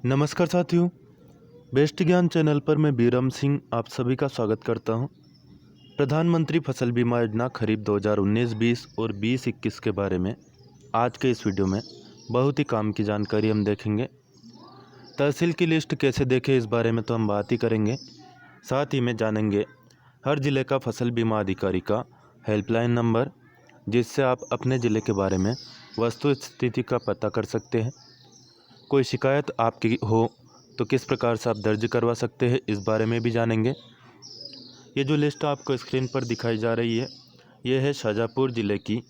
नमस्कार साथियों, बेस्ट ज्ञान चैनल पर मैं बीरम सिंह आप सभी का स्वागत करता हूं। प्रधानमंत्री फसल बीमा योजना खरीफ 2019-20 और 20-21 के बारे में आज के इस वीडियो में बहुत ही काम की जानकारी हम देखेंगे। तहसील की लिस्ट कैसे देखें इस बारे में तो हम बात ही करेंगे। साथ ही में जानेंगे हर ज़िले का फसल बीमा अधिकारी का हेल्पलाइन नंबर, जिससे आप अपने ज़िले के बारे में वस्तु स्थिति का पता कर सकते हैं। कोई शिकायत आपकी हो तो किस प्रकार से आप दर्ज करवा सकते हैं इस बारे में भी जानेंगे। ये जो लिस्ट आपको स्क्रीन पर दिखाई जा रही है, ये है शाजापुर ज़िले की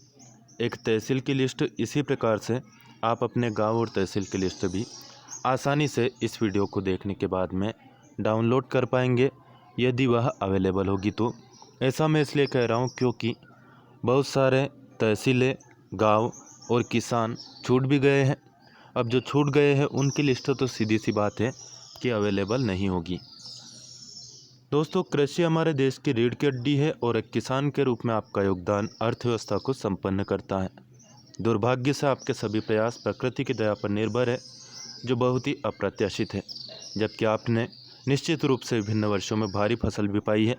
एक तहसील की लिस्ट। इसी प्रकार से आप अपने गांव और तहसील की लिस्ट भी आसानी से इस वीडियो को देखने के बाद में डाउनलोड कर पाएंगे, यदि वह अवेलेबल होगी तो। ऐसा मैं इसलिए कह रहा हूँ क्योंकि बहुत सारे तहसीलें, गाँव और किसान छूट भी गए हैं। अब जो छूट गए हैं उनकी लिस्ट तो सीधी सी बात है कि अवेलेबल नहीं होगी। दोस्तों, कृषि हमारे देश की रीढ़ की हड्डी है और एक किसान के रूप में आपका योगदान अर्थव्यवस्था को संपन्न करता है। दुर्भाग्य से आपके सभी प्रयास प्रकृति की दया पर निर्भर है, जो बहुत ही अप्रत्याशित है। जबकि आपने निश्चित रूप से विभिन्न वर्षों में भारी फसल भी पाई है,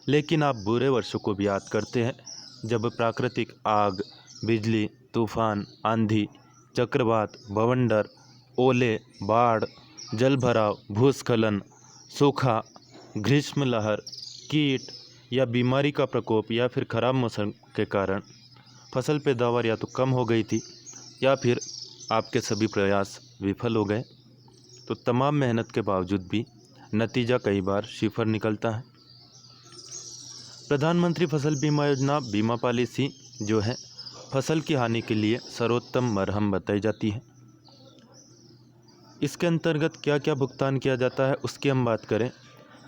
लेकिन आप बुरे वर्षों को भी याद करते हैं, जब प्राकृतिक आग, बिजली, तूफान, आंधी, चक्रवात, बवंडर, ओले, बाढ़, जलभराव, भूस्खलन, सूखा, ग्रीष्म लहर, कीट या बीमारी का प्रकोप या फिर खराब मौसम के कारण फसल पैदावार या तो कम हो गई थी या फिर आपके सभी प्रयास विफल हो गए। तो तमाम मेहनत के बावजूद भी नतीजा कई बार सिफर निकलता है। प्रधानमंत्री फसल बीमा योजना बीमा पॉलिसी जो है फसल की हानि के लिए सर्वोत्तम मरहम बताई जाती है। इसके अंतर्गत क्या क्या भुगतान किया जाता है उसकी हम बात करें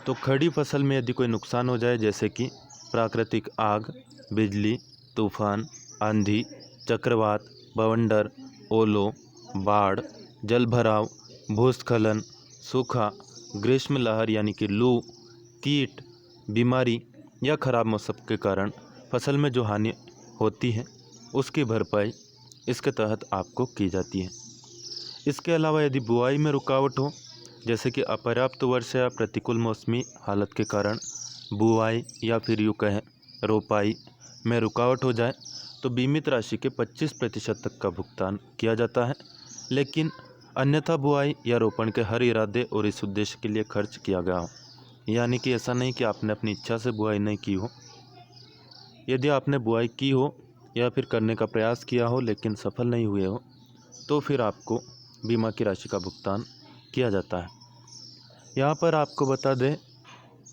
तो खड़ी फसल में यदि कोई नुकसान हो जाए, जैसे कि प्राकृतिक आग, बिजली, तूफान, आंधी, चक्रवात, बवंडर, ओलों, बाढ़, जलभराव, भूस्खलन, सूखा, ग्रीष्म लहर यानी कि लू, कीट, बीमारी या खराब मौसम के कारण फसल में जो हानि होती है उसकी भरपाई इसके तहत आपको की जाती है। इसके अलावा यदि बुआई में रुकावट हो, जैसे कि अपर्याप्त वर्षा या प्रतिकूल मौसमी हालत के कारण बुआई या फिर यूँ कहें रोपाई में रुकावट हो जाए, तो बीमित राशि के 25% तक का भुगतान किया जाता है। लेकिन अन्यथा बुआई या रोपण के हर इरादे और इस उद्देश्य के लिए खर्च किया गया हो, यानी कि ऐसा नहीं कि आपने अपनी इच्छा से बुआई नहीं की हो। यदि आपने बुआई की हो या फिर करने का प्रयास किया हो लेकिन सफल नहीं हुए हो, तो फिर आपको बीमा की राशि का भुगतान किया जाता है। यहाँ पर आपको बता दें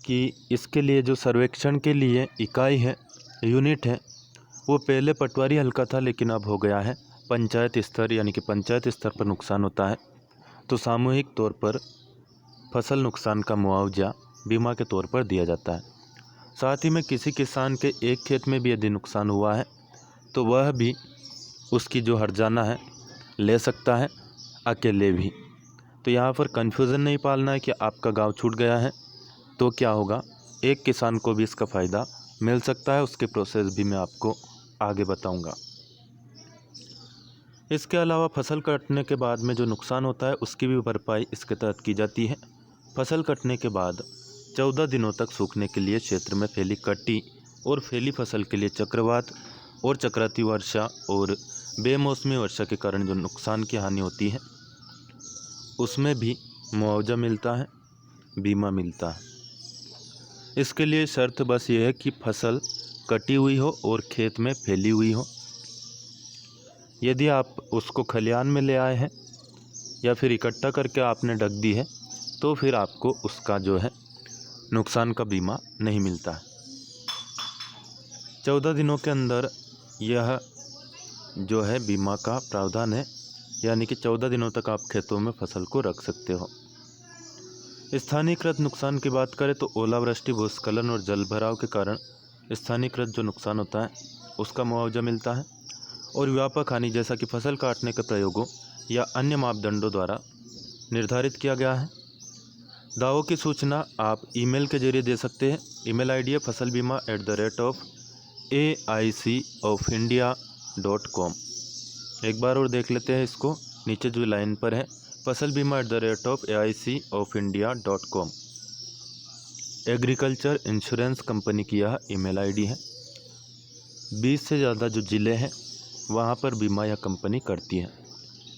कि इसके लिए जो सर्वेक्षण के लिए इकाई है, यूनिट है, वो पहले पटवारी हल्का था, लेकिन अब हो गया है पंचायत स्तर, यानी कि पंचायत स्तर पर नुकसान होता है तो सामूहिक तौर पर फसल नुकसान का मुआवजा बीमा के तौर पर दिया जाता है। साथ ही में किसी किसान के एक खेत में भी यदि नुकसान हुआ है तो वह भी उसकी जो हर्जाना है ले सकता है, अकेले भी। तो यहाँ पर कन्फ्यूज़न नहीं पालना है कि आपका गांव छूट गया है तो क्या होगा। एक किसान को भी इसका फ़ायदा मिल सकता है, उसके प्रोसेस भी मैं आपको आगे बताऊंगा। इसके अलावा फसल कटने के बाद में जो नुकसान होता है उसकी भी भरपाई इसके तहत की जाती है। फसल कटने के बाद 14 दिनों तक सूखने के लिए क्षेत्र में फैली कटी और फैली फसल के लिए चक्रवात और चक्रवाती वर्षा और बेमौसमी वर्षा के कारण जो नुकसान की हानि होती है उसमें भी मुआवजा मिलता है, बीमा मिलता है। इसके लिए शर्त बस ये है कि फसल कटी हुई हो और खेत में फैली हुई हो। यदि आप उसको खलिहान में ले आए हैं या फिर इकट्ठा करके आपने ढक दी है तो फिर आपको उसका जो है नुकसान का बीमा नहीं मिलता है। 14 दिनों के अंदर यह जो है बीमा का प्रावधान है, यानी कि 14 दिनों तक आप खेतों में फसल को रख सकते हो। स्थानीयकृत नुकसान की बात करें तो ओलावृष्टि, भूस्खलन और जलभराव के कारण स्थानीयकृत जो नुकसान होता है उसका मुआवजा मिलता है। और व्यापक हानि, जैसा कि फसल काटने के प्रयोगों या अन्य मापदंडों द्वारा निर्धारित किया गया है। दावों की सूचना आप ईमेल के जरिए दे सकते हैं। ईमेल आईडी है fasalbima@aicofindia.com। एक बार और देख लेते हैं इसको, नीचे जो लाइन पर है fasalbima@aic-of-india.com। एग्रीकल्चर इंश्योरेंस कंपनी की यह ईमेल आईडी है। 20 से ज़्यादा जो ज़िले हैं वहाँ पर बीमा यह कंपनी करती है।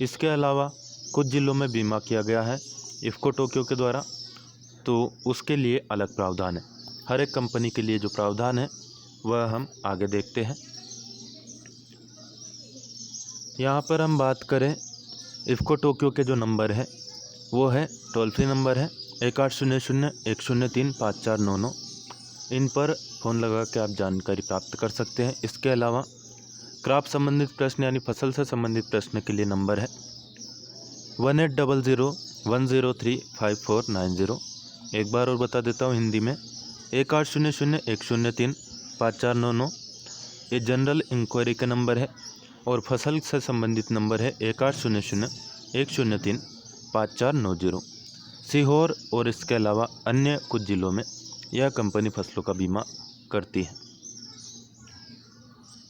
इसके अलावा कुछ ज़िलों में बीमा किया गया है इफ़को टोक्यो के द्वारा, तो उसके लिए अलग प्रावधान है। हर एक कंपनी के लिए जो प्रावधान है वह हम आगे देखते हैं। यहाँ पर हम बात करें इफ़को टोक्यो के जो नंबर है वो है टोल फ्री नंबर है 1800-103-5499। इन पर फ़ोन लगा के आप जानकारी प्राप्त कर सकते हैं। इसके अलावा क्रॉप संबंधित प्रश्न यानी फसल से संबंधित प्रश्न के लिए नंबर है 1800-103-5490। एक बार और बता देता हूँ हिंदी में 1800-103-5499 ये जनरल इंक्वायरी का नंबर है और फसल से संबंधित नंबर है 1800-103-5490। सीहोर और इसके अलावा अन्य कुछ ज़िलों में यह कंपनी फसलों का बीमा करती है।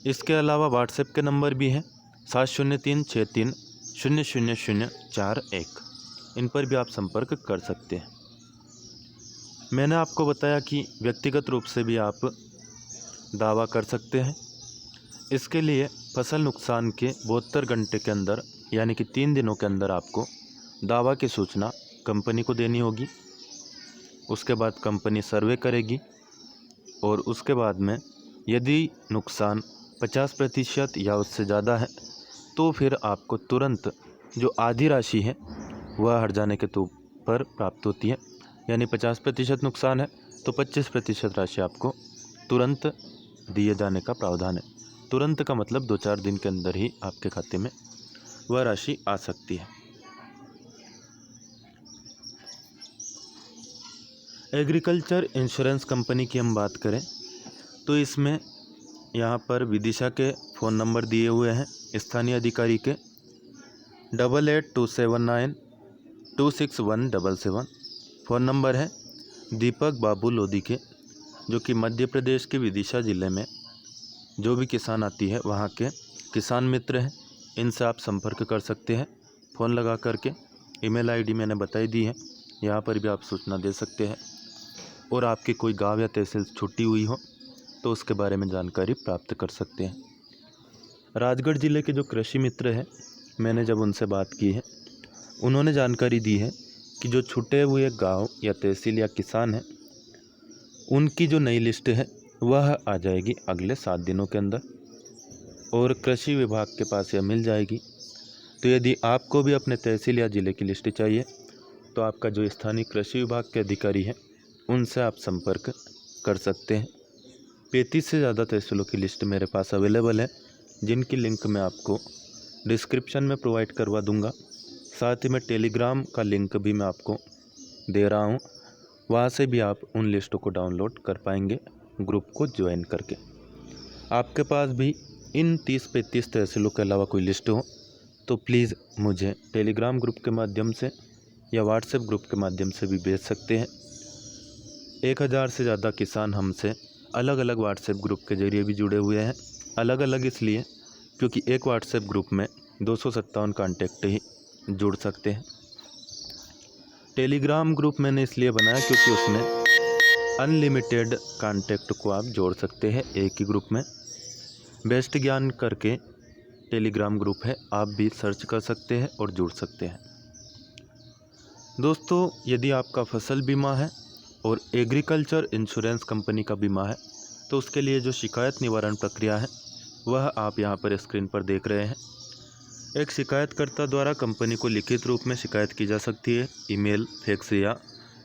इसके अलावा व्हाट्सएप के नंबर भी हैं 7036300041। इन पर भी आप संपर्क कर सकते हैं। मैंने आपको बताया कि व्यक्तिगत रूप से भी आप दावा कर सकते हैं। इसके लिए फसल नुकसान के 72 घंटे के अंदर यानी कि 3 दिनों के अंदर आपको दावा की सूचना कंपनी को देनी होगी। उसके बाद कंपनी सर्वे करेगी और उसके बाद में यदि नुकसान 50% या उससे ज़्यादा है तो फिर आपको तुरंत जो आधी राशि है वह हट जाने के तौर पर प्राप्त होती है। यानी 50% नुकसान है तो 25% राशि आपको तुरंत दिए जाने का प्रावधान है। तुरंत का मतलब 2-4 दिन के अंदर ही आपके खाते में वह राशि आ सकती है। एग्रीकल्चर इंश्योरेंस कंपनी की हम बात करें तो इसमें यहाँ पर विदिशा के फ़ोन नंबर दिए हुए हैं स्थानीय अधिकारी के 8827926177। फ़ोन नंबर है दीपक बाबू लोधी के, जो कि मध्य प्रदेश के विदिशा ज़िले में जो भी किसान आती है वहाँ के किसान मित्र हैं। इनसे आप संपर्क कर सकते हैं फ़ोन लगा करके। ईमेल आईडी मैंने बताई दी है, यहाँ पर भी आप सूचना दे सकते हैं। और आपकी कोई गांव या तहसील छुट्टी हुई हो तो उसके बारे में जानकारी प्राप्त कर सकते हैं। राजगढ़ ज़िले के जो कृषि मित्र हैं, मैंने जब उनसे बात की है उन्होंने जानकारी दी है कि जो छूटे हुए गांव या तहसील या किसान हैं उनकी जो नई लिस्ट है वह आ जाएगी अगले 7 दिनों के अंदर और कृषि विभाग के पास यह मिल जाएगी। तो यदि आपको भी अपने तहसील या ज़िले की लिस्ट चाहिए तो आपका जो स्थानीय कृषि विभाग के अधिकारी हैं उनसे आप संपर्क कर सकते हैं। 35 से ज़्यादा तहसीलों की लिस्ट मेरे पास अवेलेबल है, जिनकी लिंक मैं आपको डिस्क्रिप्शन में प्रोवाइड करवा दूंगा। साथ ही मैं टेलीग्राम का लिंक भी मैं आपको दे रहा हूं, वहां से भी आप उन लिस्टों को डाउनलोड कर पाएंगे ग्रुप को ज्वाइन करके। आपके पास भी इन 30-35 तहसीलों के अलावा कोई लिस्ट हो तो प्लीज़ मुझे टेलीग्राम ग्रुप के माध्यम से या व्हाट्सएप ग्रुप के माध्यम से भी भेज सकते हैं। 1000 से ज़्यादा किसान हमसे अलग अलग व्हाट्सएप ग्रुप के जरिए भी जुड़े हुए हैं। अलग अलग इसलिए क्योंकि एक व्हाट्सएप ग्रुप में 257 कॉन्टैक्ट ही जुड़ सकते हैं। टेलीग्राम ग्रुप मैंने इसलिए बनाया क्योंकि उसमें अनलिमिटेड कॉन्टैक्ट को आप जोड़ सकते हैं एक ही ग्रुप में। बेस्ट ज्ञान करके टेलीग्राम ग्रुप है, आप भी सर्च कर सकते हैं और जुड़ सकते हैं। दोस्तों, यदि आपका फसल बीमा है और एग्रीकल्चर इंश्योरेंस कंपनी का बीमा है तो उसके लिए जो शिकायत निवारण प्रक्रिया है वह आप यहां पर स्क्रीन पर देख रहे हैं। एक शिकायतकर्ता द्वारा कंपनी को लिखित रूप में शिकायत की जा सकती है, ईमेल, फैक्स या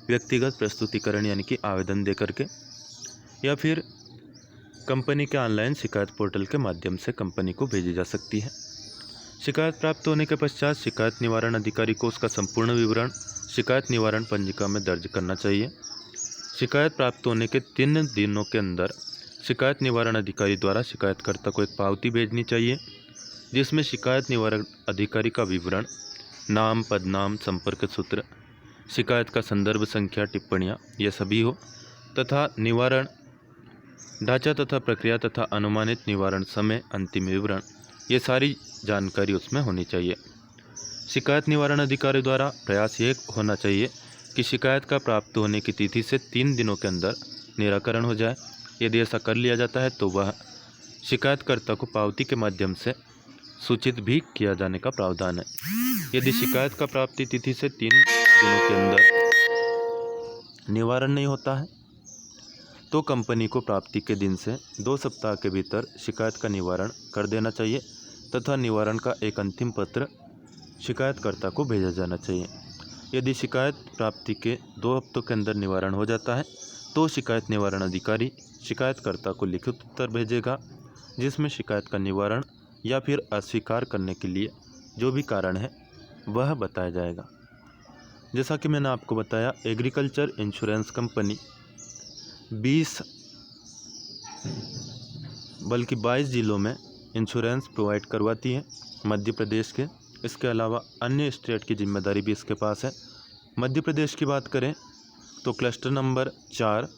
व्यक्तिगत प्रस्तुतिकरण यानी कि आवेदन दे करके, या फिर कंपनी के ऑनलाइन शिकायत पोर्टल के माध्यम से कंपनी को भेजी जा सकती है। शिकायत प्राप्त होने के पश्चात शिकायत निवारण अधिकारी को उसका संपूर्ण विवरण शिकायत निवारण पंजिका में दर्ज करना चाहिए। शिकायत प्राप्त होने के 3 दिनों के अंदर शिकायत निवारण अधिकारी द्वारा शिकायतकर्ता को एक पावती भेजनी चाहिए, जिसमें शिकायत निवारण अधिकारी का विवरण, नाम, पदनाम, संपर्क सूत्र, शिकायत का संदर्भ संख्या, टिप्पणियाँ ये सभी हो, तथा निवारण ढांचा तथा प्रक्रिया तथा अनुमानित निवारण समय, अंतिम विवरण, ये सारी जानकारी उसमें होनी चाहिए। शिकायत निवारण अधिकारी द्वारा प्रयास ये होना चाहिए कि शिकायत का प्राप्त होने की तिथि से 3 दिनों के अंदर निराकरण हो जाए। यदि ऐसा कर लिया जाता है तो वह शिकायतकर्ता को पावती के माध्यम से सूचित भी किया जाने का प्रावधान है। यदि शिकायत का प्राप्ति तिथि से 3 दिनों के अंदर निवारण नहीं होता है तो कंपनी को प्राप्ति के दिन से 2 सप्ताह के भीतर शिकायत का निवारण कर देना चाहिए तथा निवारण का एक अंतिम पत्र शिकायतकर्ता को भेजा जाना चाहिए। यदि शिकायत प्राप्ति के 2 हफ्तों के अंदर निवारण हो जाता है तो शिकायत निवारण अधिकारी शिकायतकर्ता को लिखित उत्तर भेजेगा जिसमें शिकायत का निवारण या फिर अस्वीकार करने के लिए जो भी कारण है वह बताया जाएगा। जैसा कि मैंने आपको बताया, एग्रीकल्चर इंश्योरेंस कंपनी 22 जिलों में इंश्योरेंस प्रोवाइड करवाती है मध्य प्रदेश के। इसके अलावा अन्य स्टेट की जिम्मेदारी भी इसके पास है। मध्य प्रदेश की बात करें तो क्लस्टर नंबर 4,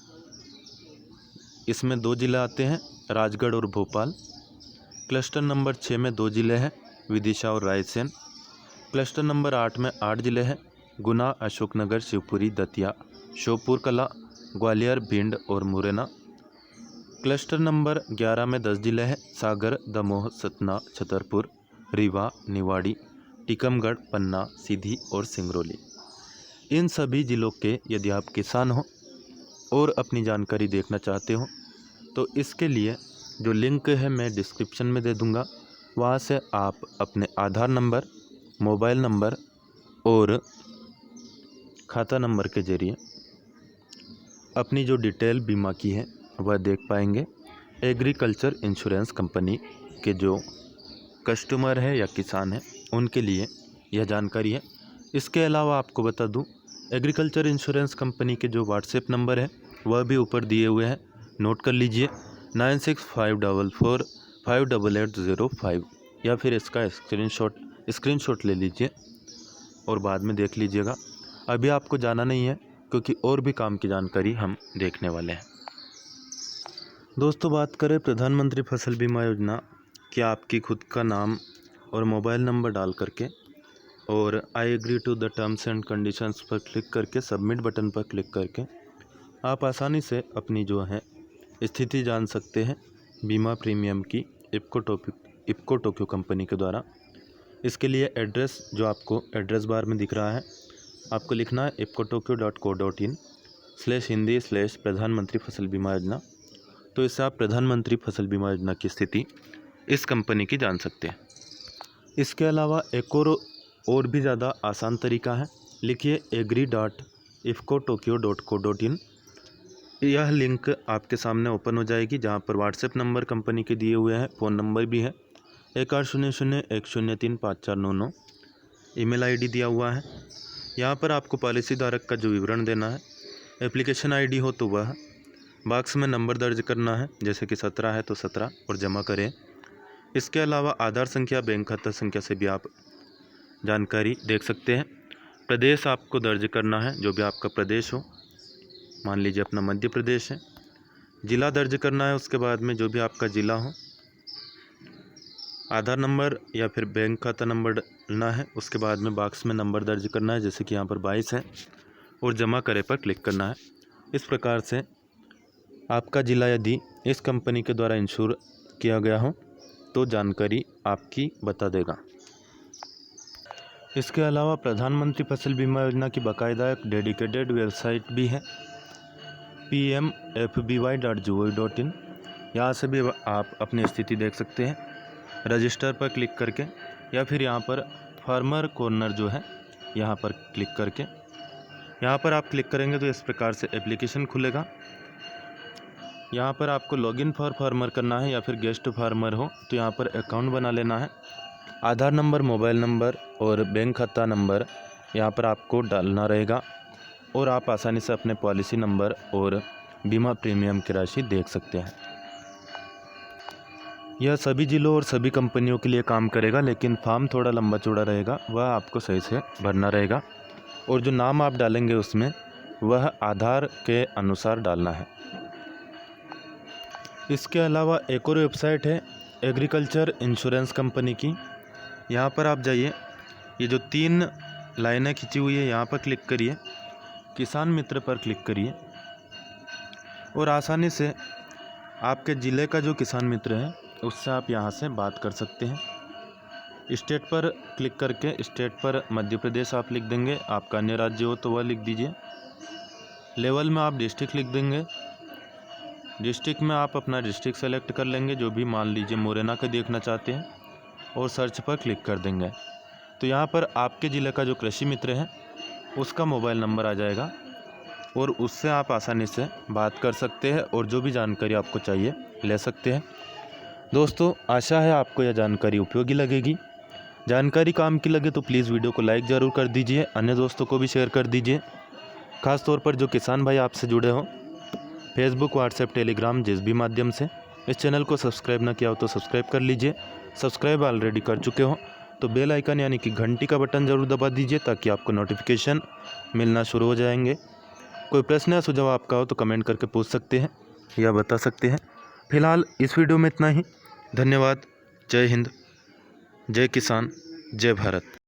इसमें 2 जिले आते हैं, राजगढ़ और भोपाल। क्लस्टर नंबर 6 में 2 जिले हैं, विदिशा और रायसेन। क्लस्टर नंबर 8 में 8 जिले हैं, गुना, अशोकनगर, शिवपुरी, दतिया, श्योपुर कला, ग्वालियर, भिंड और मुरैना। क्लस्टर नंबर 11 में 10 जिले हैं, सागर, दमोह, सतना, छतरपुर, रीवा, निवाड़ी, टीकमगढ़, पन्ना, सीधी और सिंगरौली। इन सभी जिलों के यदि आप किसान हो और अपनी जानकारी देखना चाहते हो तो इसके लिए जो लिंक है मैं डिस्क्रिप्शन में दे दूंगा। वहाँ से आप अपने आधार नंबर, मोबाइल नंबर और खाता नंबर के जरिए अपनी जो डिटेल बीमा की है वह देख पाएंगे। एग्रीकल्चर इंश्योरेंस कंपनी के जो कस्टमर है या किसान है उनके लिए यह जानकारी है। इसके अलावा आपको बता दूं, एग्रीकल्चर इंश्योरेंस कंपनी के जो व्हाट्सएप नंबर है वह भी ऊपर दिए हुए हैं, नोट कर लीजिए 9654458805 या फिर इसका स्क्रीनशॉट ले लीजिए और बाद में देख लीजिएगा। अभी आपको जाना नहीं है क्योंकि और भी काम की जानकारी हम देखने वाले हैं। दोस्तों, बात करें प्रधानमंत्री फसल बीमा योजना कि आपकी खुद का नाम और मोबाइल नंबर डाल करके और I agree to the terms and conditions पर क्लिक करके सबमिट बटन पर क्लिक करके आप आसानी से अपनी जो है स्थिति जान सकते हैं बीमा प्रीमियम की इप्को टोक्यो कंपनी के द्वारा। इसके लिए एड्रेस जो आपको एड्रेस बार में दिख रहा है, आपको लिखना है ipkotokyo.co.in/hindi/प्रधानमंत्री फसल बीमा योजना। तो इससे आप प्रधानमंत्री फसल बीमा योजना की स्थिति इस कंपनी की जान सकते हैं। इसके अलावा एक और भी ज़्यादा आसान तरीका है, लिखिए agri.ifkotokyo.co.in। यह लिंक आपके सामने ओपन हो जाएगी जहां पर व्हाट्सएप नंबर कंपनी के दिए हुए हैं, फ़ोन नंबर भी है 1800103549, ईमेल आईडी दिया हुआ है। यहां पर आपको पॉलिसी धारक का जो विवरण देना है, एप्लीकेशन आईडी हो तो वह, बॉक्स में नंबर दर्ज करना है, जैसे कि 17 है तो 17 और जमा करें। इसके अलावा आधार संख्या, बैंक खाता संख्या से भी आप जानकारी देख सकते हैं। प्रदेश आपको दर्ज करना है, जो भी आपका प्रदेश हो, मान लीजिए अपना मध्य प्रदेश है। ज़िला दर्ज करना है, उसके बाद में जो भी आपका ज़िला हो। आधार नंबर या फिर बैंक खाता नंबर डालना है, उसके बाद में बॉक्स में नंबर दर्ज करना है, जैसे कि यहाँ पर 22 है, और जमा करे पर क्लिक करना है। इस प्रकार से आपका ज़िला यदि इस कंपनी के द्वारा इंश्योर किया गया हो तो जानकारी आपकी बता देगा। इसके अलावा प्रधानमंत्री फसल बीमा योजना की बाकायदा एक डेडिकेटेड वेबसाइट भी है, pmfby.gov.in। यहाँ से भी आप अपनी स्थिति देख सकते हैं रजिस्टर पर क्लिक करके, या फिर यहाँ पर फार्मर कॉर्नर जो है यहाँ पर क्लिक करके। यहाँ पर आप क्लिक करेंगे तो इस प्रकार से एप्लीकेशन खुलेगा। यहाँ पर आपको लॉगिन फॉर फार्मर करना है या फिर गेस्ट फार्मर हो तो यहाँ पर अकाउंट बना लेना है। आधार नंबर, मोबाइल नंबर और बैंक खाता नंबर यहाँ पर आपको डालना रहेगा और आप आसानी से अपने पॉलिसी नंबर और बीमा प्रीमियम की राशि देख सकते हैं। यह सभी जिलों और सभी कंपनियों के लिए काम करेगा, लेकिन फॉर्म थोड़ा लंबा चौड़ा रहेगा, वह आपको सही से भरना रहेगा और जो नाम आप डालेंगे उसमें वह आधार के अनुसार डालना है। इसके अलावा एक और वेबसाइट है एग्रीकल्चर इंश्योरेंस कंपनी की। यहाँ पर आप जाइए, ये जो 3 लाइनें खिंची हुई है यहाँ पर क्लिक करिए, किसान मित्र पर क्लिक करिए और आसानी से आपके ज़िले का जो किसान मित्र है उससे आप यहाँ से बात कर सकते हैं। स्टेट पर क्लिक करके स्टेट पर मध्य प्रदेश आप लिख देंगे, आपका अन्य राज्य हो तो वह लिख दीजिए। लेवल में आप डिस्ट्रिक्ट लिख देंगे, डिस्ट्रिक्ट में आप अपना डिस्ट्रिक्ट सेलेक्ट कर लेंगे, जो भी मान लीजिए मुरैना का देखना चाहते हैं, और सर्च पर क्लिक कर देंगे। तो यहाँ पर आपके ज़िले का जो कृषि मित्र है उसका मोबाइल नंबर आ जाएगा और उससे आप आसानी से बात कर सकते हैं और जो भी जानकारी आपको चाहिए ले सकते हैं। दोस्तों, आशा है आपको यह जानकारी उपयोगी लगेगी। जानकारी काम की लगे तो प्लीज़ वीडियो को लाइक ज़रूर कर दीजिए, अन्य दोस्तों को भी शेयर कर दीजिए। ख़ास तौर पर जो किसान भाई आपसे जुड़े हों फेसबुक, व्हाट्सएप, टेलीग्राम जिस भी माध्यम से, इस चैनल को सब्सक्राइब ना किया हो तो सब्सक्राइब कर लीजिए। सब्सक्राइब ऑलरेडी कर चुके हो तो बेल आइकन यानी कि घंटी का बटन ज़रूर दबा दीजिए ताकि आपको नोटिफिकेशन मिलना शुरू हो जाएंगे। कोई प्रश्न या सुझाव आपका हो तो कमेंट करके पूछ सकते हैं या बता सकते हैं। फिलहाल इस वीडियो में इतना ही। धन्यवाद। जय हिंद, जय किसान, जय भारत।